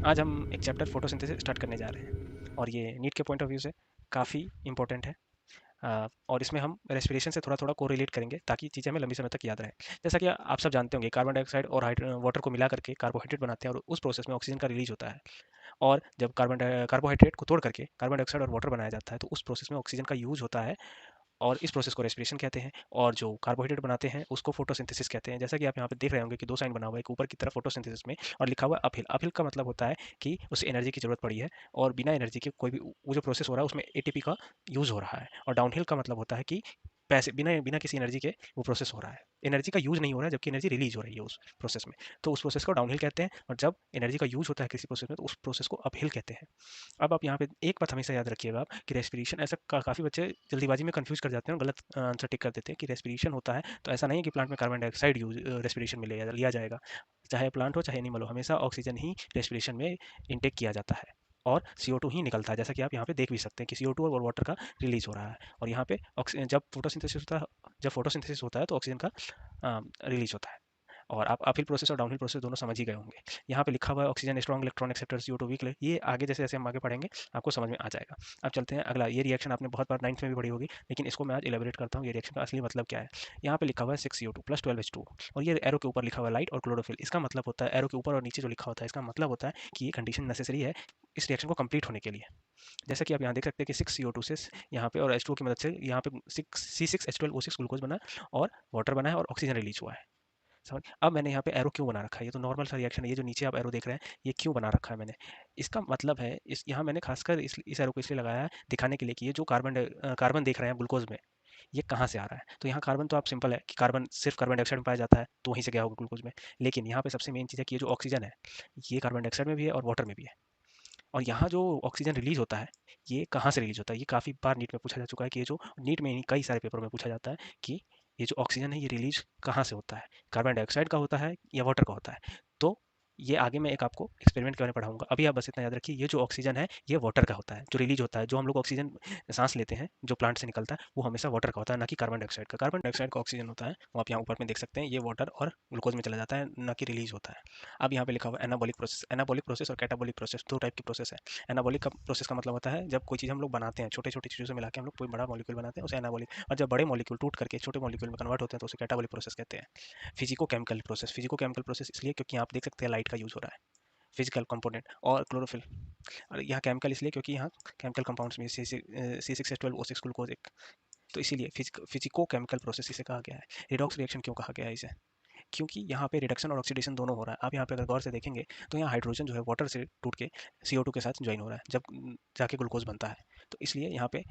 आज हम एक चैप्टर फोटोसिंथेसिस स्टार्ट करने जा रहे हैं और ये नीट के पॉइंट ऑफ व्यू से काफ़ी इंपॉर्टेंट है। और इसमें हम रेस्पिरेशन से थोड़ा थोड़ा कोरिलेट करेंगे ताकि चीज़ें हमें लंबी समय तक याद रहें। जैसा कि आप सब जानते होंगे, कार्बन डाइऑक्साइड और वाटर को मिला करके कार्बोहाइड्रेट बनाते हैं और उस प्रोसेस में ऑक्सीजन का रिलीज होता है। और जब कार्बोहाइड्रेट को तोड़ करके कार्बन डाइऑक्साइड और वाटर बनाया जाता है तो उस प्रोसेस में ऑक्सीजन का यूज होता है और इस प्रोसेस को रेस्पिरेशन कहते हैं। और जो कार्बोहाइड्रेट बनाते हैं उसको फोटोसिंथेसिस कहते हैं। जैसा कि आप यहाँ पे देख रहे होंगे कि दो साइन बना हुआ है, एक ऊपर की तरफ फोटोसिंथेसिस में और लिखा हुआ है अपहिल। अपहिल का मतलब होता है कि उसे एनर्जी की जरूरत पड़ी है और बिना एनर्जी के कोई भी वो जो प्रोसेस हो रहा है उसमें एटीपी का यूज हो रहा है। और डाउनहिल का मतलब होता है कि पैसे बिना बिना किसी एनर्जी के वो प्रोसेस हो रहा है, एनर्जी का यूज नहीं हो रहा है जबकि एनर्जी रिलीज हो रही है उस प्रोसेस में। तो उस प्रोसेस को डाउनहिल कहते हैं और जब एनर्जी का यूज होता है किसी प्रोसेस में तो उस प्रोसेस को अपहिल कहते हैं। अब आप यहाँ पे एक बात हमेशा याद रखिएगा आप कि रेस्पिरेशन ऐसा काफ़ी बच्चे जल्दीबाजी में कंफ्यूज कर जाते हैं और गलत आंसर टिक कर देते हैं कि रेस्पिरेशन होता है तो ऐसा नहीं है कि प्लांट में कार्बन डाइऑक्साइड यूज रेस्पिरेशन में लिया जाएगा। चाहे प्लांट हो चाहे एनिमल हो, हमेशा ऑक्सीजन ही रेस्पिरेशन में इंटेक किया जाता है और CO2 ही निकलता है। जैसा कि आप यहाँ पे देख भी सकते हैं कि CO2 और वाटर का रिलीज हो रहा है। और यहाँ पे जब फोटोसिंथेसिस होता है तो ऑक्सीजन का रिलीज होता है। और आप अपहिल प्रोसेस और डाउनहिल प्रोसेस दोनों समझ ही गए होंगे। यहाँ पे लिखा हुआ है oxygen strong electron acceptor, CO2 weak. ये आगे जैसे जैसे हम आगे पढ़ेंगे आपको समझ में आ जाएगा। अब चलते हैं अगला। ये रिएक्शन आपने बहुत बार 9th में भी पढ़ी होगी, लेकिन इसको मैं आज इलेबोरेट करता हूँ ये रिएक्शन का असली मतलब क्या है। यहाँ पे लिखा हुआ है 6CO2 प्लस 12H2 और ये एरो के ऊपर लिखा हुआ है लाइट और क्लोरोफिल। इसका मतलब होता है एरो के ऊपर और नीचे जो लिखा होता है इसका मतलब होता है कि ये कंडीशन नेसेसरी है इस रिएक्शन को कंप्लीट होने के लिए। जैसा कि आप यहाँ देख सकते हैं कि 6CO2 से यहाँ पे और H2O की मदद से यहाँ पे C6H12O6 ग्लूकोज बना और वाटर बना है और ऑक्सीजन रिलीज हुआ है। समझ। अब मैंने यहाँ पे एरो क्यों बना रखा है, ये तो नॉर्मल सा रिएक्शन है। ये जो नीचे आप एरो देख रहे हैं ये क्यों बना रखा है मैंने, इसका मतलब है इस यहाँ मैंने खासकर इस एरो को इसलिए लगाया है दिखाने के लिए कि ये जो कार्बन देख रहे हैं ग्लूकोज में, ये कहाँ से आ रहा है। तो यहाँ कार्बन तो आप सिंपल है कि कार्बन सिर्फ कार्बन डाइऑक्साइड में पाया जाता है तो वहीं से गया होगा ग्लूकोज में। लेकिन यहाँ पे सबसे मेन चीज़ है कि ये जो ऑक्सीजन है ये कार्बन डाइऑक्साइड में भी है और वाटर में भी है। और यहाँ जो ऑक्सीजन रिलीज होता है ये कहाँ से रिलीज होता है, ये काफ़ी बार नीट में पूछा जा चुका है कि ये जो नीट में ही कई सारे पेपर में पूछा जाता है कि ये जो ऑक्सीजन है ये रिलीज कहाँ से होता है, कार्बन डाइऑक्साइड का होता है या वाटर का होता है। तो ये आगे मैं एक आपको एक्सपेरिमेंट के बारे में पढ़ाऊंगा। अभी आप बस इतना याद रखिए, ये जो ऑक्सीजन है ये वाटर का होता है, जो रिलीज होता है, जो हम लोग ऑक्सीजन सांस लेते हैं जो प्लांट से निकलता है वो हमेशा वाटर का होता है, ना कि कार्बन डाइऑक्साइड का। कार्बन डाइऑक्साइड का ऑक्सीजन होता है वो आप यहाँ ऊपर में देख सकते हैं, ये वाटर और ग्लूकोज में चला जाता है, ना कि रिलीज होता है। अब यहाँ पे लिखा हुआ है एनाबॉलिक प्रोसेस। एनाबॉलिक प्रोसेस और कैटाबॉलिक प्रोसेस दो टाइप की प्रोसेस है। एनाबॉलिक का प्रोसेस का मतलब होता है जब कोई चीज़ हम लोग बनाते हैं, छोटे छोटे चीज़ों से मिला के हम लोग कोई बड़ा मॉलिक्यूल बनाते हैं उसे एनाबॉलिक। और जब बड़े मॉलिक्यूल टूट करके छोटे मॉलिक्यूल में कन्वर्ट होते हैं तो उसे कैटाबॉलिक प्रोसेस कहते हैं। Physico chemical process. Physico chemical process इसलिए क्योंकि आप देख सकते हैं लाइट का यूज हो रहा है, फिजिकल कंपोनेंट और क्लोरोफिल। और यहाँ केमिकल इसलिए क्योंकि यहाँ केमिकल कंपाउंड्स में C6H12O6 ग्लूकोज एक, तो इसीलिए फिजिको केमिकल प्रोसेस इसे कहा गया है। रिडॉक्स रिएक्शन क्यों कहा गया है इसे, क्योंकि यहाँ पे रिडक्शन और ऑक्सीडेशन दोनों हो रहा है। आप यहाँ पे अगर गौर से देखेंगे तो यहाँ हाइड्रोजन जो है वाटर से टूट के CO2 के साथ ज्वाइन हो रहा है जब जाके ग्लूकोज बनता है। तो इसलिए यहाँ पे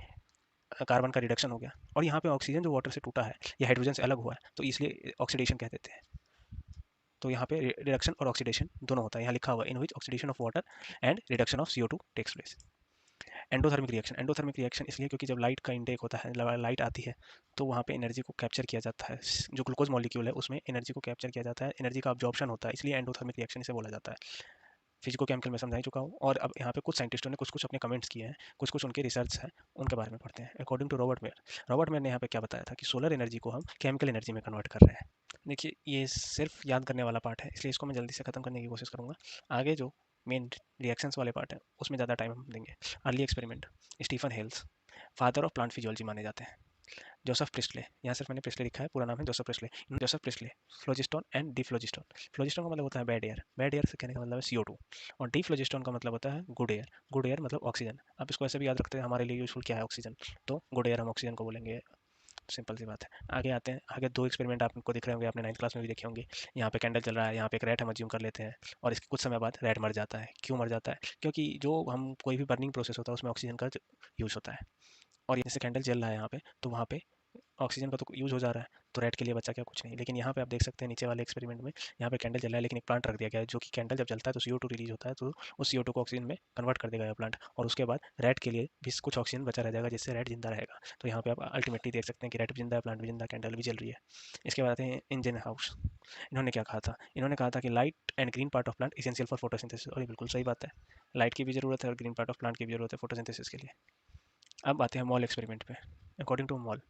कार्बन का रिडक्शन हो गया। और यहाँ पे ऑक्सीजन जो वाटर से टूटा है ये हाइड्रोजन से अलग हुआ है तो इसलिए ऑक्सीडेशन कह देते हैं। तो यहाँ पे रिडक्शन और ऑक्सीडेशन दोनों होता है। यहाँ लिखा हुआ है in which oxidation of water and reduction of CO2 takes place. Endothermic reaction. Endothermic reaction इसलिए क्योंकि जब लाइट का इंटेक होता है, लाइट आती है तो वहाँ पे एनर्जी को कैप्चर किया जाता है, जो ग्लूकोज मॉलिक्यूल है उसमें एनर्जी को कैप्चर किया जाता है, एनर्जी का अब्जॉर्प्शन होता है, इसलिए एंडोथर्मिक रिएक्शन इसे बोला जाता है। फिजिको केमिकल में समझा ही चुका हूँ। और अब यहाँ पे कुछ साइंटिस्टों ने कुछ कुछ अपने कमेंट्स किए हैं, कुछ कुछ उनके रिसर्च है, उनके बारे में पढ़ते हैं। अकॉर्डिंग टू रॉबर्ट मेयर ने यहाँ पे क्या बताया था कि सोलर एनर्जी को हम केमिकल एनर्जी में कन्वर्ट कर रहे हैं। देखिए ये सिर्फ याद करने वाला पार्ट है इसलिए इसको मैं जल्दी से खत्म करने की कोशिश करूंगा। आगे जो मेन रिएक्शंस वाले पार्ट है उसमें ज़्यादा टाइम हम देंगे। Early experiment. Stephen Hales father of plant physiology माने जाते हैं। जोसेफ प्रिस्टले, यहाँ सिर्फ मैंने प्रिस्टले लिखा है, पूरा नाम है Joseph Priestley. Joseph Priestley phlogiston and dephlogiston. Phlogiston का मतलब होता है बैड एयर, बैड एयर से कहने का मतलब है CO2। और डिफ्लोजिस्टोन का मतलब होता है गुड एयर, गुड एयर मतलब ऑक्सीजन। आप इसको ऐसे भी याद रखते हैं हमारे लिए यूजफुल क्या है ऑक्सीजन, तो गुड एयर हम ऑक्सीजन को बोलेंगे। सिंपल सी बात है। आगे आते हैं, आगे दो एक्सपेरिमेंट आपको दिख रहे होंगे, आपने 9th क्लास में भी देखे होंगे। यहाँ पे कैंडल चल रहा है, यहाँ पे एक रैट हम अज्यूम कर लेते हैं और इसके कुछ समय बाद रैट मर जाता है। क्यों मर जाता है, क्योंकि जो हम कोई भी बर्निंग प्रोसेस होता है उसमें ऑक्सीजन का यूज़ होता है। और जैसे कैंडल जल रहा है यहाँ पे तो वहाँ पे ऑक्सीजन का तो यूज़ हो जा रहा है, तो रेड के लिए बचा क्या, कुछ नहीं। लेकिन यहाँ पे आप देख सकते हैं नीचे वाले एक्सपेरिमेंट में, यहाँ पे कैंडल जल रहा है लेकिन एक प्लांट रख दिया गया है जो कि कैंडल जब जलता है तो CO2 रिलीज होता है, तो उस CO2 को ऑक्सीजन में कन्वर्ट कर देगा यह प्लांट। और उसके बाद रेड के लिए भी कुछ ऑक्सीजन बचा रह जाएगा जिससे रेड जिंदा रहेगा। तो यहाँ पे आप अल्टीमेटली देख सकते हैं कि रेड भी जिंदा है, प्लांट भी जिंदा, कैंडल भी जल रही है। इसके बाद आते हैं इंजन हाउस। इन्होंने क्या कहा था, इन्होंने कहा था कि light and green part of plant essential for photosynthesis. और ये बिल्कुल सही बात है, लाइट की भी जरूरत है और ग्रीन पार्ट ऑफ प्लांट की भी जरूरत है फोटोसिंथेसिस के लिए। अब आते हैं मॉल एक्सपेरिमेंट पे। According to Moll.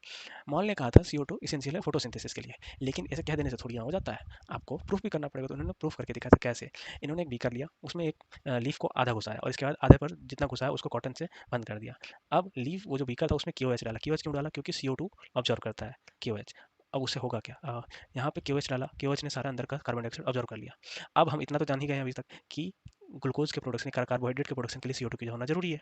मॉल ने कहा था CO2 इसेंशियल है फोटोसिंथेसिस के लिए, लेकिन ऐसे कह देने से थोड़ी यहाँ हो जाता है, आपको प्रूफ भी करना पड़ेगा। तो उन्होंने प्रूफ करके दिखाया था कैसे। इन्होंने एक बीकर लिया, उसमें एक लीफ को आधा घुसाया और इसके बाद आधे पर जितना घुसाया उसको कॉटन से बंद कर दिया। अब लीफ वो जो बीकर था उसमें KOH डाला। KOH क्यों डाला? क्योंकि CO2 ऑब्जर्व करता है, KOH। अब उससे होगा क्या, यहाँ पे KOH डाला, KOH ने सारा अंदर का कार्बन डाइऑक्साइड ऑब्जर्व कर लिया। अब हम इतना तो जान ही गए हैं अभी तक कि ग्लूकोज के प्रोडक्शन, कार्बोहाइड्रेट के प्रोडक्शन के लिए CO2 की होना जरूरी है।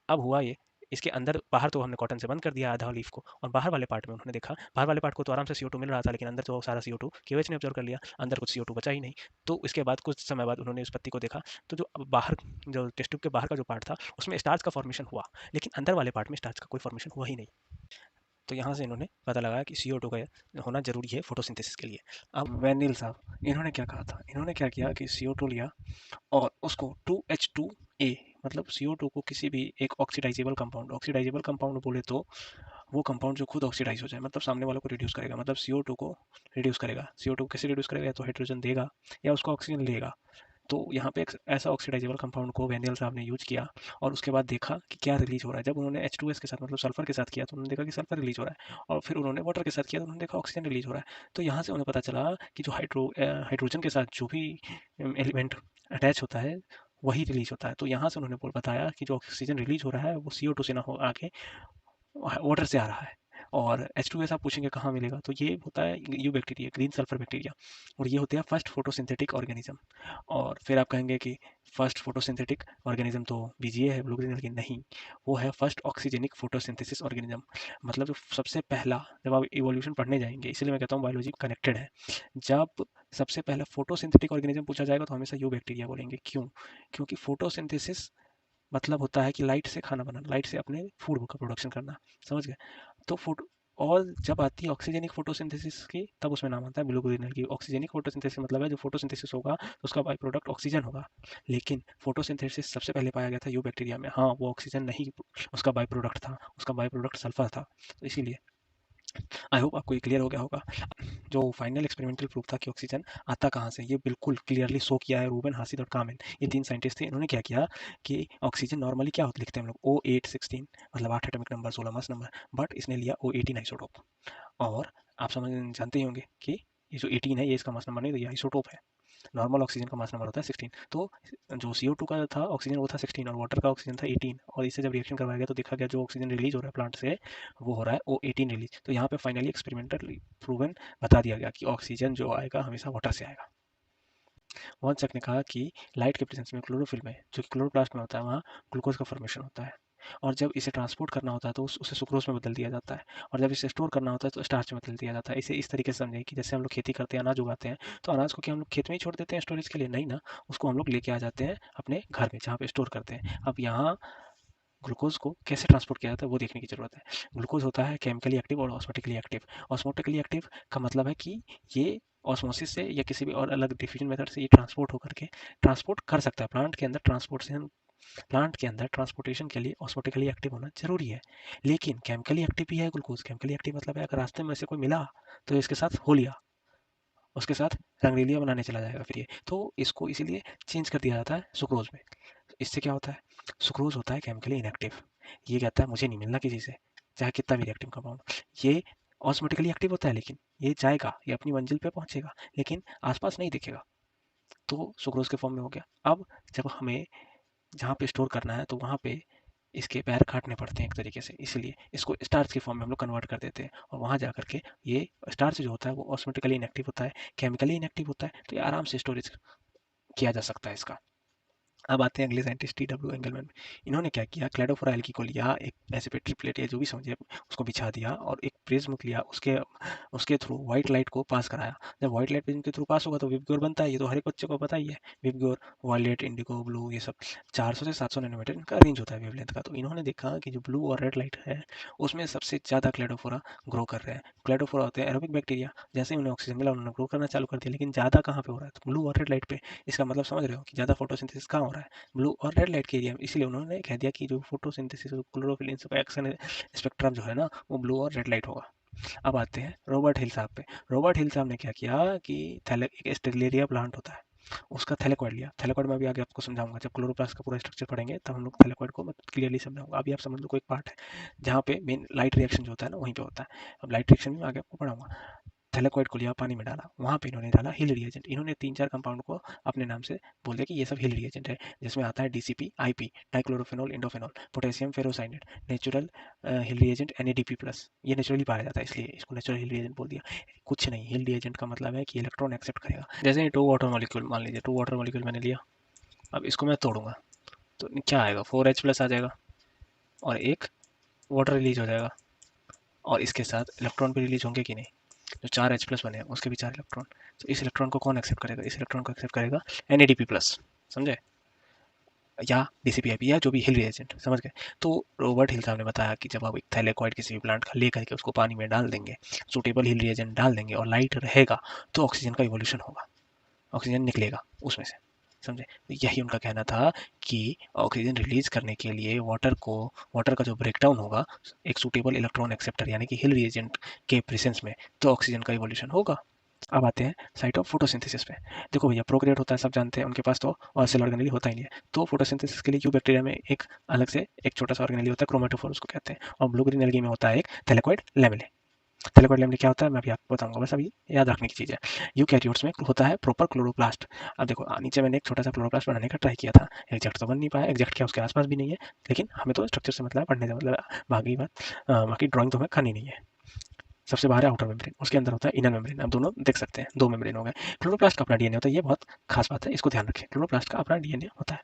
अब हुआ ये, इसके अंदर बाहर तो हमने कॉटन से बंद कर दिया आधा लीफ को, और बाहर वाले पार्ट में उन्होंने देखा, बाहर वाले पार्ट को तो आराम से CO2 मिल रहा था, लेकिन अंदर तो सारा CO2 KOH ने ऑब्जर्व कर लिया, अंदर कुछ CO2 बचा ही नहीं। तो इसके बाद कुछ समय बाद उन्होंने उस पत्ती को देखा, तो जो बाहर, जो टेस्ट ट्यूब के बाहर का जो पार्ट था उसमें स्टार्च का फॉर्मेशन हुआ, लेकिन अंदर वाले पार्ट में स्टार्च का कोई फॉर्मेशन हुआ ही नहीं। तो यहाँ से इन्होंने पता लगाया कि CO2 का होना जरूरी है फोटोसिंथेसिस के लिए। अब वैनिल साहब, इन्होंने क्या कहा था, इन्होंने क्या किया कि CO2 लिया और उसको 2H2A, मतलब CO2 को किसी भी एक ऑक्सीडाइजेबल कंपाउंड, ऑक्सीडाइजेबल कंपाउंड बोले तो वो कंपाउंड जो खुद ऑक्सीडाइज हो जाए, मतलब सामने वालों को रिड्यूस करेगा, मतलब CO2 को रिड्यूस करेगा। CO2 कैसे रिड्यूस करेगा? या तो हाइड्रोजन देगा या उसको ऑक्सीजन लेगा। तो यहाँ पे एक ऐसा ऑक्सीडाइजेबल कंपाउंड को वेनियल साहब ने यूज किया और उसके बाद देखा कि क्या रिलीज हो रहा है। जब उन्होंने H2S के साथ, मतलब सल्फर के साथ किया, तो उन्होंने देखा कि सल्फर रिलीज हो रहा है, और फिर उन्होंने वाटर के साथ किया तो उन्होंने देखा ऑक्सीजन रिलीज हो रहा है। तो यहाँ से उन्हें पता चला कि जो हाइड्रोजन के साथ जो भी एलिमेंट अटैच होता है वही रिलीज होता है। तो यहाँ से उन्होंने बताया कि जो ऑक्सीजन रिलीज हो रहा है वो CO2 से ना हो आके वाटर से आ रहा है। और H2S आप पूछेंगे कहाँ मिलेगा, तो ये होता है you bacteria, green sulphur bacteria, और ये होते हैं फर्स्ट फोटोसिंथेटिक ऑर्गेनिज्म। और फिर आप कहेंगे कि फर्स्ट फोटोसिंथेटिक ऑर्गेनिज्म तो BGA है, ब्लू ग्रीन, लेकिन नहीं, वो है फर्स्ट ऑक्सीजेनिक फोटोसिंथेसिस ऑर्गेनिज्म। मतलब जो सबसे पहला, जब आप इवोल्यूशन पढ़ने जाएंगे, इसीलिए मैं कहता हूँ बायोलॉजी कनेक्टेड है, जब सबसे पहले फोटोसिंथेटिक ऑर्गेनिज्म पूछा जाएगा तो हमेशा यू बैक्टीरिया बोलेंगे। क्यों? क्योंकि फोटोसिंथेसिस मतलब होता है कि लाइट से खाना बनाना, लाइट से अपने फूड का प्रोडक्शन करना, समझ गए? तो फोटो, और जब आती है ऑक्सीजनिक फोटोसिंथेसिस की, तब उसमें नाम आता है ब्लू ग्रीनल की। ऑक्सीजनिक फोटोसिंथेसिस मतलब है जो फोटोसिंथेसिस होगा तो उसका बाई प्रोडक्ट ऑक्सीजन होगा, लेकिन फोटोसिंथेसिस सबसे पहले पाया गया था यू बैक्टीरिया में। हाँ, वो ऑक्सीजन नहीं उसका बाई प्रोडक्ट था, उसका बाई प्रोडक्ट सल्फर था। तो इसीलिए आई होप आपको ये क्लियर हो गया होगा। जो फाइनल एक्सपेरिमेंटल प्रूफ था कि ऑक्सीजन आता कहाँ से, ये बिल्कुल क्लियरली शो किया है रूबेन, हासिद और कामिल, ये 3 साइंटिस्ट थे। इन्होंने क्या किया कि ऑक्सीजन नॉर्मली क्या होता लिखते हैं हम लोग, O816, मतलब 8 atomic number, 16 mass number, but इसने लिया O18 आइसोटोप। और आप समझ जानते ही होंगे कि ये जो 18 है ये इसका मास नंबर नहीं, तो ये आइसोटोप है। नॉर्मल ऑक्सीजन का मास नंबर होता है 16। तो जो CO2 का था ऑक्सीजन वो था 16, और वाटर का ऑक्सीजन था 18, और इससे जब रिएक्शन करवाया गया तो देखा गया जो ऑक्सीजन रिलीज हो रहा है प्लांट से वो हो रहा है O18 रिलीज। तो यहाँ पे फाइनली एक्सपेरिमेंटली प्रूवन बता दिया गया कि ऑक्सीजन जो आएगा हमेशा वाटर से आएगा। वॉन ने कहा कि लाइट के प्रेजेंस में क्लोरोफिल में, जो कि क्लोरोप्लास्ट में होता है, वहाँ ग्लूकोज का फॉर्मेशन होता है, और जब इसे ट्रांसपोर्ट करना होता है तो उसे सुक्रोज में बदल दिया जाता है, और जब इसे स्टोर करना होता है तो स्टार्च में बदल दिया जाता है। इसे इस तरीके से समझें कि जैसे हम लोग खेती करते हैं, अनाज उगाते हैं, तो अनाज को क्या हम लोग खेत में ही छोड़ देते हैं स्टोरेज के लिए? नहीं ना, उसको हम लोग लेके आ जाते हैं अपने घर में जहाँ पे स्टोर करते हैं। अब यहाँ ग्लूकोज को कैसे ट्रांसपोर्ट किया जाता है वो देखने की जरूरत है। ग्लूकोज होता है केमिकली एक्टिव और ऑस्मोटिकली एक्टिव। ऑस्मोटिकली एक्टिव का मतलब है कि ये ऑस्मोसिस से या किसी भी और अलग डिफ्यूजन मेथड से ये ट्रांसपोर्ट होकर के ट्रांसपोर्ट कर सकता है। प्लांट के अंदर ट्रांसपोर्टेशन, प्लांट के अंदर ट्रांसपोर्टेशन के लिए ऑस्मोटिकली एक्टिव होना जरूरी है। लेकिन केमिकली एक्टिव भी है ग्लूकोज। केमिकली एक्टिव मतलब है अगर रास्ते में से कोई मिला तो इसके साथ हो लिया, उसके साथ रंगरेलिया बनाने चला जाएगा फिर ये, तो इसको इसीलिए चेंज कर दिया जाता है सुक्रोज में। इससे क्या होता है, सुक्रोज होता है केमिकली इनएक्टिव, ये कहता है मुझे नहीं मिलना किसी से, चाहे कितना भी रिएक्टिव कंपाउंड। ये ऑस्मोटिकली एक्टिव होता है, लेकिन ये जाएगा, ये अपनी मंजिल पे पहुंचेगा, लेकिन आसपास नहीं दिखेगा, तो सुक्रोज के फॉर्म में हो गया। अब जब हमें जहाँ पे स्टोर करना है तो वहाँ पे इसके पैर काटने पड़ते हैं एक तरीके से, इसलिए इसको स्टार्च के फॉर्म में हम लोग कन्वर्ट कर देते हैं, और वहाँ जा करके ये स्टार्च जो होता है वो ऑस्मोटिकली इनएक्टिव होता है, केमिकली इनएक्टिव होता है, तो ये आराम से स्टोरेज किया जा सकता है इसका। अब आते हैं अगले साइंटिस्ट TW एंगलमैन। इन्होंने क्या किया, क्लेडोफोरा एल्गी को लिया, एक ऐसे पे ट्रिपलेट या जो भी समझिए उसको बिछा दिया, और एक प्रिज्म लिया, उसके उसके थ्रू व्हाइट लाइट को पास कराया। जब व्हाइट लाइट प्रिज्म के थ्रू पास होगा तो विबग्योर बनता है, ये तो हर एक बच्चे को पता ही है। विबग्योर, वायलेट, इंडिगो, ब्लू, ये सब 400 से 700 नैनोमीटर इनका रेंज होता है वेवलेंथ का। तो इन्होंने देखा कि जो ब्लू और रेड लाइट है उसमें सबसे ज़्यादा क्लेडोफोरा ग्रो कर रहे हैं। क्लेडोफोरा होते हैं एरोबिक बैक्टीरिया, जैसे ही उन्हें ऑक्सीजन मिला उन्होंने ग्रो करना चालू कर दिया, लेकिन ज़्यादा कहाँ पे हो रहा है, तो ब्लू और रेड लाइट पे। इसका मतलब समझ रहे हो कि ज़्यादा फोटोसिंथेसिस कहाँ हो रहा है, ब्लू और रेड लाइट के एरिया में। इसलिए उन्होंने कह दिया कि जो फोटोसिंथेसिस, क्लोरोफिल, इन सब एक्शन स्पेक्ट्रम जो है ना वो ब्लू और रेड लाइट होगा। अब आते हैं रॉबर्ट हिल साहब पे। रॉबर्ट हिल साहब ने क्या किया कि एक स्टेलेरिया प्लांट होता है, उसका थैलेकॉइड लिया। थैलेकॉइड में अभी आगे आपको समझाऊंगा, जब क्लोरोप्लास्ट का पूरा स्ट्रक्चर पढ़ेंगे तब हम लोग थैलेकॉइड को मैं क्लियरली समझाऊंगा। अभी आप समझ लो कोई एक पार्ट है जहाँ पे मेन लाइट रिएक्शन जो होता है ना वहीं पे होता है। अब लाइट रिएक्शन में आगे आपको पढ़ाऊंगा। थैलेकॉइड को लिया, पानी में डाला, वहाँ पे इन्होंने डाला हिल रिएजेंट। इन्होंने 3-4 कंपाउंड को अपने नाम से बोल दिया कि ये सब हिल रिएजेंट है, जिसमें आता है डीसीपी, आईपी, डाइक्लोरोफेनॉल, इंडोफेनॉल, पोटेशियम फेरोसाइनेट, नेचुरल हिल रिएजेंट NADP प्लस। ये नेचुरली पाया जाता है इसलिए इसको नेचुरल हिल रिएजेंट बोल दिया। कुछ नहीं, हिल रिएजेंट का मतलब है कि इलेक्ट्रॉन एक्सेप्ट करेगा। जैसे टू वाटर मॉलिक्यूल, मान लीजिए टू वाटर मॉलिक्यूल मैंने लिया, अब इसको मैं तोड़ूंगा तो क्या आएगा, 4H प्लस आ जाएगा और एक वाटर रिलीज हो जाएगा, और इसके साथ इलेक्ट्रॉन भी रिलीज होंगे कि नहीं, जो 4H प्लस बने उसके भी 4 इलेक्ट्रॉन। तो इस इलेक्ट्रॉन को कौन एक्सेप्ट करेगा, इस इलेक्ट्रॉन को एक्सेप्ट करेगा NADP प्लस, समझे, या DCP-IP या जो भी हिल रिएजेंट, समझ गए। तो रॉबर्ट हिल साहब ने बताया कि जब आप एक थैलेकॉइड किसी भी प्लांट का ले करके उसको पानी में डाल देंगे, सूटेबल हिल रिएजेंट डाल देंगे और लाइट रहेगा, तो ऑक्सीजन का इवोल्यूशन होगा, ऑक्सीजन निकलेगा उसमें से, समझे। तो यही उनका कहना था कि ऑक्सीजन रिलीज करने के लिए वाटर का जो ब्रेकडाउन होगा एक सूटेबल इलेक्ट्रॉन एक्सेप्टर यानी कि हिल रिएजेंट के प्रेजेंस में, तो ऑक्सीजन का इवोल्यूशन होगा। अब आते हैं साइट ऑफ फोटोसिंथेसिस पे। देखो भैया, प्रोकैरियोट होता है, सब जानते हैं, उनके पास तो और सेल ऑर्गेनेली होता ही नहीं है। तो फोटोसिंथेसिस के लिए यूं बैक्टीरिया में एक अलग से एक छोटा सा ऑर्गेनेली होता है, क्रोमेटोफोर उसको कहते हैं, और ब्लू ग्रीन एल्गी में होता है एक थैलेकॉइड लैमेले। थैलेकॉइड लैमेले क्या होता है मैं अभी आपको बताऊंगा, बस अभी याद रखने की चीज़ है। यूकैरियोट्स में होता है प्रॉपर क्लोरोप्लास्ट। अब देखो नीचे मैंने एक छोटा सा क्लोरोप्लास्ट बनाने का ट्राई किया था, एग्जैक्ट तो बन नहीं पाया, एग्जैक्ट क्या उसके आसपास भी नहीं है, लेकिन हमें तो स्ट्रक्चर से मतलब है, पढ़ने से मतलब है। बाकी बात बाकी ड्राइंग तो हमें करनी नहीं है। सबसे बाहर है आउटर मेम्ब्रेन, उसके अंदर होता है इनर मेम्ब्रेन। अब दोनों देख सकते हैं, दो मेम्ब्रेन हो गए। क्लोरोप्लास्ट का अपना डीएनए होता है, ये बहुत खास बात है, इसको ध्यान रखें। क्लोरोप्लास्ट का अपना डीएनए होता है,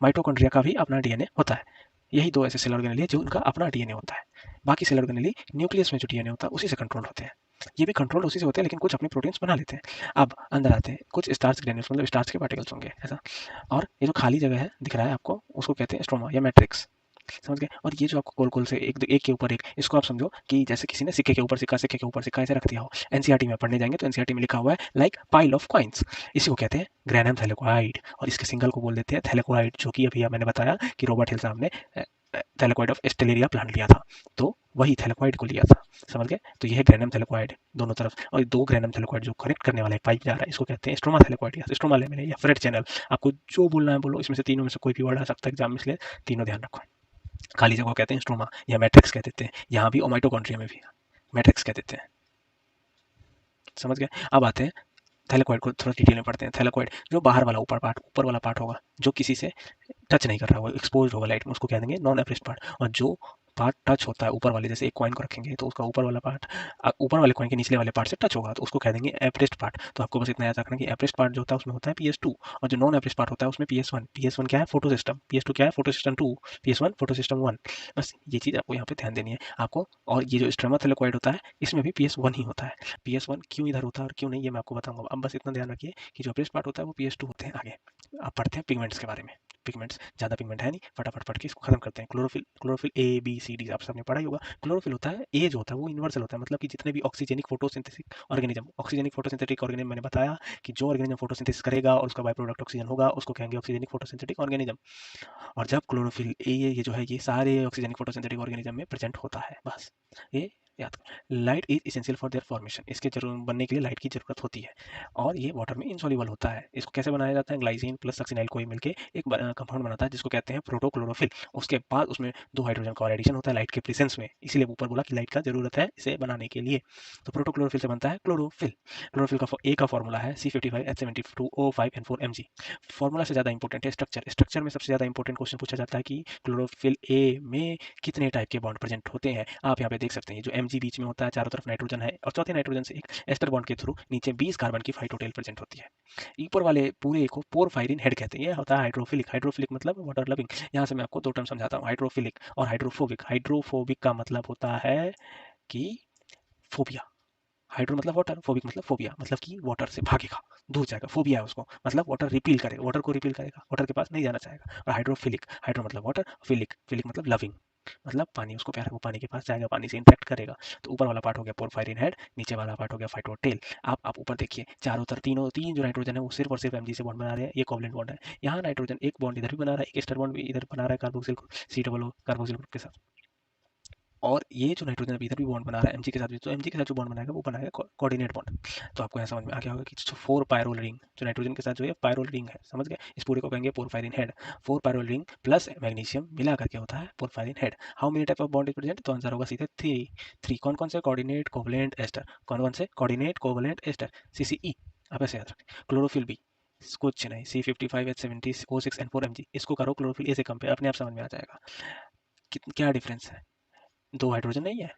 माइटोकॉन्ड्रिया का भी अपना डीएनए होता है। यही दो ऐसे सेल ऑर्गेनेली है जो उनका अपना डीएनए होता है। बाकी सेल ऑर्गेनेली न्यूक्लियस में जो डीएनए होता है उसी से कंट्रोल होते हैं। ये भी कंट्रोल उसी से होते हैं, लेकिन कुछ अपनी प्रोटीन्स बना लेते हैं। अब अंदर आते हैं, कुछ स्टार्च ग्रेन्यूल्स मतलब स्टार्च के पार्टिकल्स होंगे ऐसा, और ये जो खाली जगह है दिख रहा है आपको, उसको कहते हैं स्ट्रोमा या मैट्रिक्स, समझ गए। और ये जो आपको गोल गोल से एक के ऊपर एक, इसको आप समझो कि जैसे किसी ने सिक्के के ऊपर सिक्का, सिक्के के ऊपर सिक्का ऐसे रख दिया हो। एनसीईआरटी में पढ़ने जाएंगे तो एनसीईआरटी में लिखा हुआ है लाइक पाइल ऑफ कॉइन्स। इसी को कहते हैं ग्रैनम थैलेकॉइड, और इसके सिंगल को बोल देते हैं थैलेकॉइड, जो कि अभी मैंने बताया कि रॉबर्ट हिल साहब ने थैलेकॉइड ऑफ एस्टेलेरिया प्लांट लिया था, तो वही थैलेकॉइड को लिया था, समझ गए। तो यह है ग्रैनम थैलेकॉइड दोनों तरफ, और दो ग्रैनम थैलेकॉइड जो कनेक्ट करने वाला एक पाइप जा रहा है, इसको कहते हैं स्ट्रोमा थैलेकॉइड या स्ट्रोमा लेमिना या फ्रेट चैनल। आपको जो बोलना है बोलो, इसमें से तीनों में से कोई भी वर्ड आ सकता है एग्जाम में, इसलिए तीनों ध्यान रखो। खाली जगह को कहते हैं स्ट्रोमा या मैट्रिक्स कह देते हैं, यहाँ भी और माइटोकॉन्ड्रिया में भी मैट्रिक्स कह देते हैं, समझ गए। अब आते हैं थैलेकॉइड को थोड़ा डिटेल में पढ़ते हैं। थैलेकॉइड जो बाहर वाला ऊपर वाला पार्ट होगा, जो किसी से टच नहीं कर रहा होगा, एक्सपोज होगा लाइट में, उसको कह देंगे नॉन एप्रेस्ड पार्ट। और जो पार्ट टच होता है ऊपर वाले, जैसे एक कॉइन को रखेंगे तो उसका ऊपर वाला पार्ट ऊपर वाले कॉइन के निचले वाले पार्ट से टच होगा, तो उसको कह देंगे एप्रेस्ड पार्ट। तो आपको बस इतना याद रखना कि एप्रेस्ड पार्ट जो होता है उसमें होता है PS2, और जो नॉन एप्रेस्ड पार्ट होता है उसमें PS1। PS1 क्या है, फोटो सिस्टम, PS2 क्या है, photo system 2, PS1 photo system 1। बस ये चीज़ आपको यहाँ पे ध्यान देनी है आपको। और ये जो स्ट्रेमा थैलेकॉइड होता है इसमें भी PS1 ही होता है। PS1 क्यों इधर होता है और क्यों नहीं, ये मैं आपको बताऊंगा। अब बस इतना ध्यान रखिए कि जो एप्रेस्ड पार्ट होता है वो PS2 होते हैं। आगे आप पढ़ते हैं पिगमेंट्स के बारे में। पिगमेंट्स ज़्यादा पिगमेंट है नहीं, फटाफट पढ़ के इसको खत्म करते हैं। Chlorophyll, chlorophyll A B C D आप सबने पढ़ा ही होगा। क्लोरोफिल होता है, ए जो होता है वो यूनिवर्सल होता है, मतलब कि जितने भी oxygenic photosynthetic organism, oxygenic photosynthetic organism मैंने बताया कि जो ऑर्गेनिज्म फोटोसिंथेसिस करेगा और उसका बाय प्रोडक्ट ऑक्सीजन होगा उसको कहेंगे ऑक्सीजेनिक फोटोसिंथेटिक ऑर्गेनिज्म। और जब क्लोरोफिल ए ये जो है ये सारे ऑक्सीजेनिक फोटोसिंथेटिक ऑर्गेनिज्म में प्रेजेंट होता है, बस ये याद कर। Light is essential for their formation, इसके जरूर बनने के लिए लाइट की जरूरत होती है, और ये वाटर में इनसॉल्युबल होता है। इसको कैसे बनाया जाता है, ग्लाइसिन प्लस सक्सिनाइल कोई मिलके एक कंपाउंड बनाता है जिसको कहते हैं प्रोटोक्लोरोफिल। उसके बाद उसमें दो हाइड्रोजन का और एडिशन होता है लाइट के प्रेजेंस में, इसीलिए ऊपर बोला कि लाइट का जरूरत है इसे बनाने के लिए। तो प्रोटोक्लोरोफिल से बनता है क्लोरोफिल। क्लोरोफिल का ए का फॉर्मूला है C55H72O5N4Mg। फॉर्मूला से ज़्यादा इंपॉर्टेंट है स्ट्रक्चर। स्ट्रक्चर में सबसे ज़्यादा इंपॉर्टेंट क्वेश्चन पूछा जाता है कि क्लोरोफिल ए में कितने टाइप के बॉन्ड प्रेजेंट होते हैं। आप यहाँ पे देख सकते हैं जो Mg बीच में होता है, चारों तरफ नाइट्रोजन है, और चौथे नाइट्रोजन से एक एस्टर बॉन्ड के थ्रू नीचे 20 कार्बन की फाइटोटेल प्रेजेंट होती है। ऊपर वाले पूरे को पोरफायरिन हेड कहते हैं। ये होता है हाइड्रोफिलिक। हाइड्रोफिलिक मतलब वाटर लविंग। यहाँ से मैं आपको दो टर्म समझाता हूँ, हाइड्रोफिलिक और हाइड्रोफोबिक। हाइड्रोफोबिक का मतलब होता है कि फोबिया, हाइड्रो मतलब वाटर, फोबिक मतलब फोबिया, मतलब कि वाटर से भागेगा, दूर जाएगा, फोबिया है उसको, मतलब वाटर रिपील करेगा, वाटर को रिपील करेगा, वाटर के पास नहीं जाना चाहेगा। और हाइड्रोफिलिक, हाइड्रो मतलब वाटर, फिलिक, फिलिक मतलब लविंग, मतलब पानी उसको प्यार है, वो पानी के पास जाएगा, पानी से इंटरेक्ट करेगा। तो ऊपर वाला पार्ट हो गया पोरफायरिन हेड, नीचे वाला पार्ट हो गया फाइटोटेल। आप ऊपर देखिए, चारों तरफ तीन जो नाइट्रोजन है वो सिर्फ और सिर्फ Mg से बॉन्ड बना रहे हैं, ये कोवलेंट बॉन्ड है। यहाँ नाइट्रोजन एक बॉन्ड इधर भी बना रहा है, एक एस्टर बॉन्ड भी इधर बना रहा है carboxyl C double O carboxyl group के साथ। और ये जो नाइट्रोजन अभी इधर भी बॉन्ड बना रहा है Mg के साथ भी, तो Mg के साथ जो बॉन्ड बनाएगा वो बनाएगा कोऑर्डिनेट बॉन्ड। तो आपको यहाँ समझ में आ गया होगा कि जो 4 पायरोल रिंग जो नाइट्रोजन के साथ जो है पायरोल रिंग है, समझ गए, इस पूरे को कहेंगे porphyrin head. 4 pyrrole ring plus magnesium मिला करके होता है porphyrin head. How many type of bond is present, तो आंसर होगा सीधे 3। कौन कौन से, कोऑर्डिनेट कोवलेंट एस्टर, कौन कौन से, कोऑर्डिनेट कोवलेंट एस्टर, CCE। आप ऐसे याद रखें। क्लोरोफिल बी कुछ नहीं, C55H70O6N4Mg, इसको करो क्लोरोफिल ए से कंपेयर, अपने आप समझ में आ जाएगा क्या डिफरेंस है। 2 हाइड्रोजन नहीं है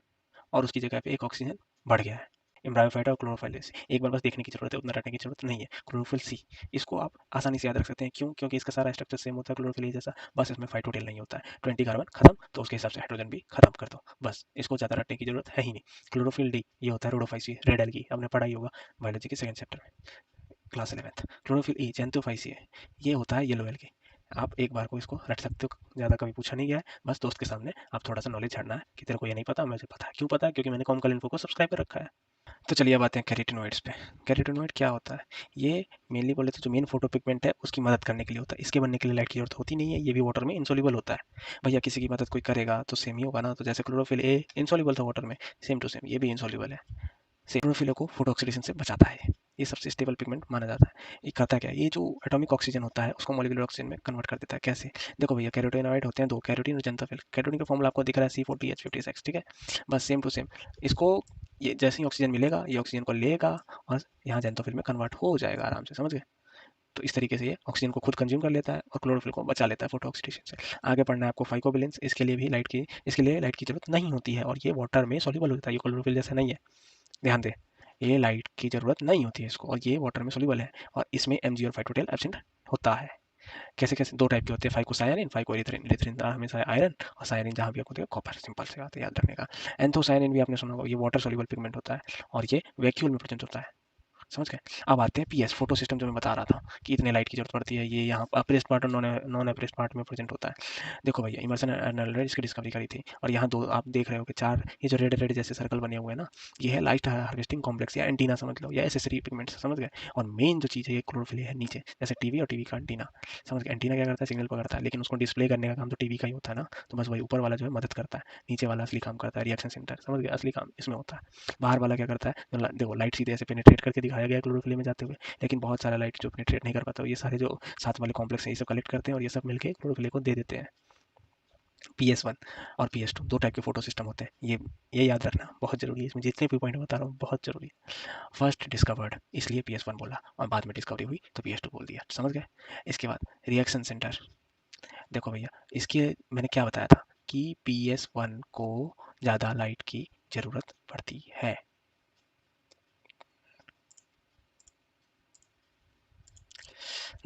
और उसकी जगह पे एक ऑक्सीजन बढ़ गया है। एम्ब्रायोफाइटा और क्लोरोफाइल सी, एक बार बस देखने की जरूरत है, उतना रटने की जरूरत नहीं है। क्लोरोफिल सी, इसको आप आसानी से याद रख सकते हैं, क्यों, क्योंकि इसका सारा स्ट्रक्चर सेम होता है क्लोरोफिल ए जैसा, बस इसमें फाइटोटेल नहीं होता है। 20 कार्बन खत्म, तो उसके हिसाब से हाइड्रोजन भी खत्म कर दो, बस इसको ज्यादा रटने की जरूरत है ही नहीं। क्लोरोफिल डी, ये होता है रोडोफाइसी, रेड एल्गी, आपने पढ़ा ही होगा बायोलॉजी के सेकंड चैप्टर में, क्लास 11th। क्लोरोफिल ई जेंथोफाइसी है, ये होता है येलो एल्गी। आप एक बार को इसको रट सकते हो, ज़्यादा कभी पूछा नहीं गया है, बस दोस्त के सामने आप थोड़ा सा नॉलेज छाड़ना है कि तेरे को ये नहीं पता, मुझे पता है। क्यों पता है, क्योंकि मैंने कॉमकल इन्फो को सब्सक्राइब कर रखा है। तो चलिए अब आते हैं कैरोटीनॉइड्स पे। कैरोटीनॉइड क्या होता है, ये मेनली बोले तो जो मेन फोटो पिगमेंट है उसकी मदद करने के लिए होता है, इसके बनने के लिए लाइट की जरूरत होती नहीं है, ये भी वाटर में इंसॉल्युबल होता है। भैया किसी की मदद कोई करेगा तो सेम ही होगा ना, तो जैसे क्लोरोफिल ए इंसॉल्युबल था वाटर में, सेम टू सेम ये भी इंसॉल्युबल है, क्लोरोफिल को फोटो ऑक्सीडेशन से बचाता है, ये सबसे स्टेबल पिगमेंट माना जाता है। ये करता क्या है, ये जो एटॉमिक ऑक्सीजन होता है उसको मॉलिक्यूलर ऑक्सीजन में कन्वर्ट कर देता है। कैसे, देखो भैया कैरोटीनॉइड होते हैं दो, कैरोटीन और जेंथोफिल। कैरोटीन का फॉर्मूला आपको दिख रहा है C40H56, ठीक है, बस सेम टू सेम। इसको ये जैसे ही ऑक्सीजन मिलेगा ये ऑक्सीजन को लेगा और यहाँ जेंथोफिल में कन्वर्ट हो जाएगा आराम से, समझ गए। तो इस तरीके से ये ऑक्सीजन को खुद कंज्यूम कर लेता है और क्लोरोफिल को बचा लेता है फोटो ऑक्सीडेशन से। आगे पढ़ना है आपको फाइकोबिलेंस, इसके लिए लाइट की जरूरत नहीं होती है और ये वाटर में सॉल्युबल होता है, ये क्लोरोफिल जैसा नहीं है, ध्यान दें। ये लाइट की ज़रूरत नहीं होती है इसको और ये वाटर में सोल्यूबल है और इसमें Mg और फाइटोटेल एब्सेंट होता है। कैसे कैसे, दो टाइप के होते हैं, फाइकोसायनिन, फाइकोएरिथ्रिन। एरिथ्रिन हमेशा आयरन और सायनिन जहाँ भी आपको देखा कॉपर, सिंपल से बात है याद रखने का। एंथोसायनिन भी आपने सुना होगा, ये वाटर सोल्यूबल पिगमेंट होता है और ये वैक्यूल में प्रेजेंट होता है, समझ गए। अब आते हैं पीएस, फोटो सिस्टम, जो मैं बता रहा था कि इतने लाइट की जरूरत पड़ती है, ये यहाँ अप्रेस्ड पार्ट और नॉन अप्रेस्ड पार्ट में प्रेजेंट होता है। देखो भैया इमर्सन एर्नल्ड ने इसकी डिस्कवरी करी थी और यहाँ दो आप देख रहे हो कि चार ये जो रेड रेड जैसे सर्कल बने हुए हैं ना, ये है लाइट हार्वेस्टिंग कॉम्प्लेक्स या एंटीना समझ लो, या एसेसरी पिगमेंट्स, समझ गए। और मेन जो चीज़ है ये क्लोरोफिल है नीचे, जैसे टीवी और टीवी का एंटीना, समझ गए। एंटीना क्या करता है, सिग्नल पकड़ता है, लेकिन उसको डिस्प्ले करने का काम तो टीवी का ही होता है ना, तो बस वही ऊपर वाला जो है मदद करता है, नीचे वाला असली काम करता है, रिएक्शन सेंटर, समझ गए, असली काम इसमें होता है। बाहर वाला क्या करता है, देखो लाइट सीधे ऐसे पेनिट्रेट करके दिखाया गया क्लोरोफिल में जाते हुए, लेकिन बहुत सारा लाइट जो पेनिट्रेट नहीं कर पाता, ये सारे जो साथ वाले कॉम्प्लेक्स हैं ये सब कलेक्ट करते हैं और ये सब मिलकर क्लोरोफिल को दे देते हैं। PS1 और PS2 दो टाइप के फोटो सिस्टम होते हैं, ये याद रखना बहुत जरूरी है, इसमें जितने भी पॉइंट बता रहा हूँ बहुत जरूरी है। फर्स्ट डिस्कवर्ड इसलिए PS1 बोला और बाद में डिस्कवरी हुई तो PS2 बोल दिया, समझ गए। इसके बाद रिएक्शन सेंटर, देखो भैया इसके मैंने क्या बताया था कि PS1 को ज़्यादा लाइट की ज़रूरत पड़ती है।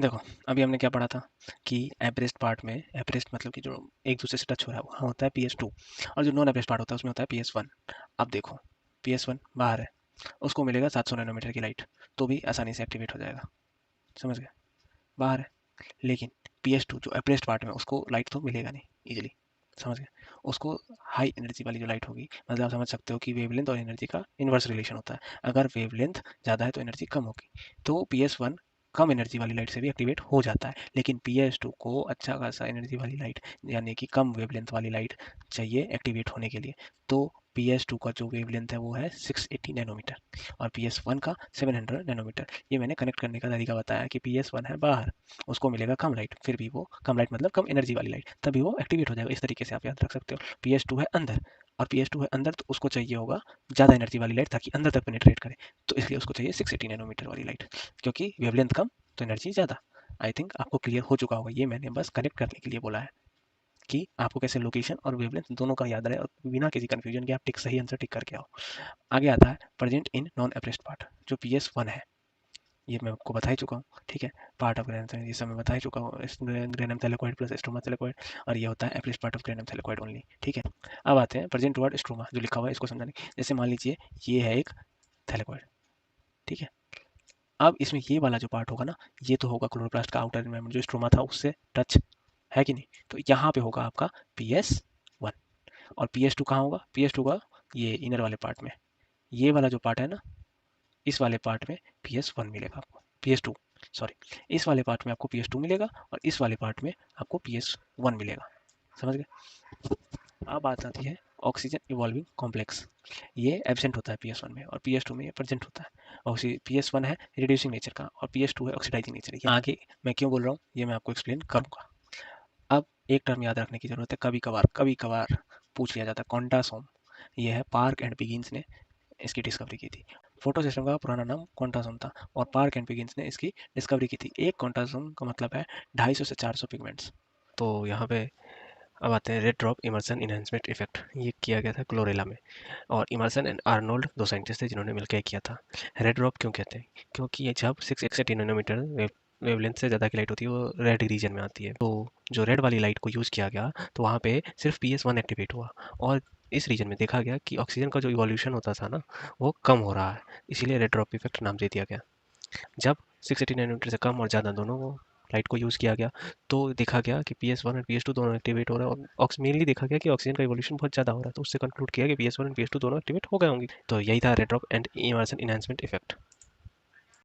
देखो अभी हमने क्या पढ़ा था कि एब्रेस्ट पार्ट में, एब्रेस्ट मतलब कि जो एक दूसरे से टच हो रहा है वहाँ होता है PS2 और जो नॉन एब्रेस्ट पार्ट होता है उसमें होता है PS1। अब देखो PS1 बाहर है, उसको मिलेगा 700 नैनोमीटर की लाइट, तो भी आसानी से एक्टिवेट हो जाएगा, समझ गए, बाहर है। लेकिन PS2 जो एब्रेस्ट पार्ट में उसको लाइट तो मिलेगा नहीं इजिली, समझ गए। उसको हाई एनर्जी वाली जो लाइट होगी, मतलब आप समझ सकते हो कि वेवलेंथ और एनर्जी का इन्वर्स रिलेशन होता है, अगर वेवलेंथ ज़्यादा है तो एनर्जी कम होगी, तो PS1 कम एनर्जी वाली लाइट से भी एक्टिवेट हो जाता है। लेकिन PS2 को अच्छा खासा एनर्जी वाली लाइट यानी कि कम वेवलेंथ वाली लाइट चाहिए एक्टिवेट होने के लिए, तो PS2 का जो वेवलेंथ है वो है 680 नैनोमीटर और PS1 का 700 नैनोमीटर। ये मैंने कनेक्ट करने का तरीका बताया कि PS1 है बाहर, उसको मिलेगा कम लाइट, फिर भी वो कम लाइट मतलब कम एनर्जी वाली लाइट, तभी वो एक्टिवेट हो जाएगा। इस तरीके से आप याद रख सकते हो। PS2 है अंदर और PS2 है अंदर, तो उसको चाहिए होगा ज़्यादा एनर्जी वाली लाइट ताकि अंदर तक पेनिट्रेट करे, तो इसलिए उसको चाहिए 680 नैनोमीटर वाली लाइट, क्योंकि वेवलेंथ कम तो एनर्जी ज़्यादा। आई थिंक आपको क्लियर हो चुका होगा, ये मैंने बस कनेक्ट करने के लिए बोला है कि आपको कैसे लोकेशन और वेवलेंथ दोनों का याद रहे और बिना किसी कंफ्यूजन के आप टिक सही आंसर टिक करके आओ। आगे आता है present in non appressed part, जो PS1 है, ये मैं आपको बता ही चुका हूँ, ठीक है। पार्ट ऑफ ग्रेनम, ये सब मैं बता ही चुका हूँ, granum thylakoid plus stroma thylakoid, और ये होता है appressed part of granum thylakoid only, ठीक है। अब आते हैं प्रेजेंट वर्ड स्ट्रोमा, जो लिखा हुआ है इसको समझाने, जैसे मान लीजिए ये है एक थैलेकोइड, ठीक है। अब इसमें ये वाला जो पार्ट होगा ना, ये तो होगा क्लोरोप्लास्ट का आउटर एनवायरनमेंट, जो स्ट्रोमा था उससे टच है कि नहीं, तो यहाँ पे होगा आपका PS1 और PS2 कहाँ होगा, PS2 का ये इनर वाले पार्ट में, ये वाला जो पार्ट है ना, इस वाले पार्ट में PS1 मिलेगा आपको, PS2 सॉरी, इस वाले पार्ट में आपको PS2 मिलेगा और इस वाले पार्ट में आपको PS1 मिलेगा, समझ गए। अब बात आती है ऑक्सीजन इवॉल्विंग कॉम्प्लेक्स, ये एब्सेंट होता है PS1 में और PS2 में ये प्रेजेंट होता है। PS1 है रिड्यूसिंग नेचर का और PS2 है ऑक्सीडाइजिंग नेचर। ये आगे मैं क्यों बोल रहा हूँ ये मैं आपको एक्सप्लेन करूँगा। अब एक टर्म याद रखने की जरूरत है, कभी कभार पूछ लिया जाता है, क्वांटासोम। ये है पार्क एंड पिगिन्स ने इसकी डिस्कवरी की थी। फोटो सिस्टम का पुराना नाम क्वांटासोम था और पार्क एंड पिगिन्स ने इसकी डिस्कवरी की थी। एक क्वांटासोम का मतलब है 250 से 400 पिगमेंट्स। तो यहाँ पे अब आते हैं red drop Emerson enhancement effect. ये किया गया था क्लोरेला में और इमर्सन एंड आर्नोल्ड दो साइंटिस्ट थे जिन्होंने मिलकर किया था। रेड ड्रॉप क्यों कहते हैं? क्योंकि ये जब 6 नैनोमीटर वेवलेंथ से ज़्यादा की लाइट होती है वो रेड रीजन में आती है। तो जो रेड वाली लाइट को यूज़ किया गया तो वहाँ पे सिर्फ PS1 एक्टिवेट हुआ और इस रीजन में देखा गया कि ऑक्सीजन का जो इवोल्यूशन होता था ना वो कम हो रहा है, इसीलिए रेड ड्रॉप इफेक्ट नाम दे दिया गया। जब 680 नैनोमीटर से कम और ज़्यादा दोनों लाइट को यूज़ किया गया तो देखा गया कि PS1 और PS2 दोनों एक्टिवेट हो रहा है और मेनली देखा गया कि ऑक्सीजन का इवोल्यूशन बहुत ज़्यादा हो रहा है, तो उससे कंक्लूड किया कि PS1 और PS2 दोनों एक्टिवेट हो गए होंगे। तो यही था red drop and Emerson enhancement effect.